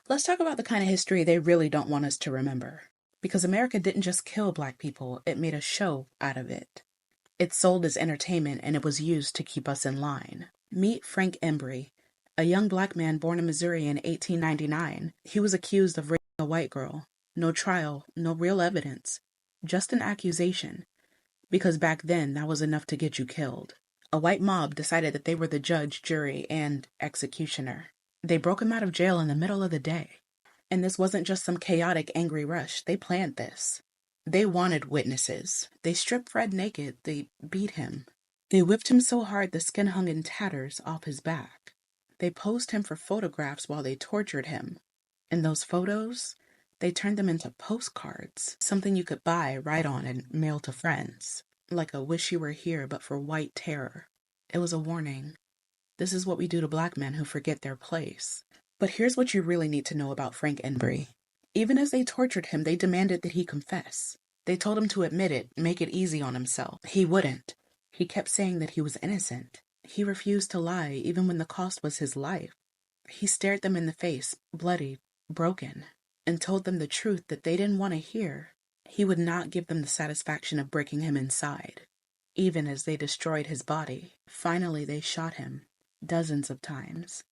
Let's talk about the kind of history they really don't want us to remember. Because America didn't just kill black people, it made a show out of it. It sold as entertainment and it was used to keep us in line. Meet Frank Embree, a young black man born in Missouri in 1899. He was accused of raping a white girl. No trial, no real evidence, just an accusation. Because back then, that was enough to get you killed. A white mob decided that they were the judge, jury, and executioner. They broke him out of jail in the middle of the day. And this wasn't just some chaotic, angry rush. They planned this. They wanted witnesses. They stripped Fred naked. They beat him. They whipped him so hard the skin hung in tatters off his back. They posed him for photographs while they tortured him. And those photos, they turned them into postcards, something you could buy, write on, and mail to friends. Like a wish you were here, but for white terror. It was a warning. This is what we do to black men who forget their place. But here's what you really need to know about Frank Embree. Even as they tortured him, they demanded that he confess. They told him to admit it, make it easy on himself. He wouldn't. He kept saying that he was innocent. He refused to lie, even when the cost was his life. He stared them in the face, bloody, broken, and told them the truth that they didn't want to hear. He would not give them the satisfaction of breaking him inside. Even as they destroyed his body, finally they shot him, dozens of times.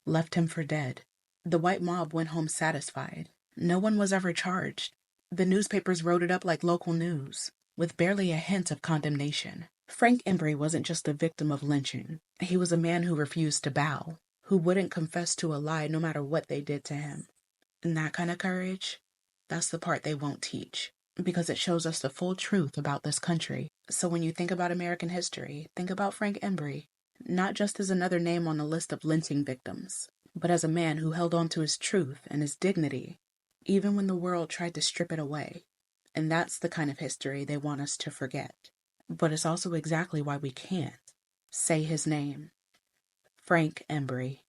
Left him for dead. The white mob went home satisfied. No one was ever charged. The newspapers wrote it up like local news, with barely a hint of condemnation. Frank Embree wasn't just a victim of lynching. He was a man who refused to bow, who wouldn't confess to a lie no matter what they did to him. And that kind of courage, that's the part they won't teach, because it shows us the full truth about this country. So when you think about American history, think about Frank Embree. Not just as another name on a list of lynching victims, but as a man who held on to his truth and his dignity, even when the world tried to strip it away. And that's the kind of history they want us to forget. But it's also exactly why we can't say his name. Frank Embree.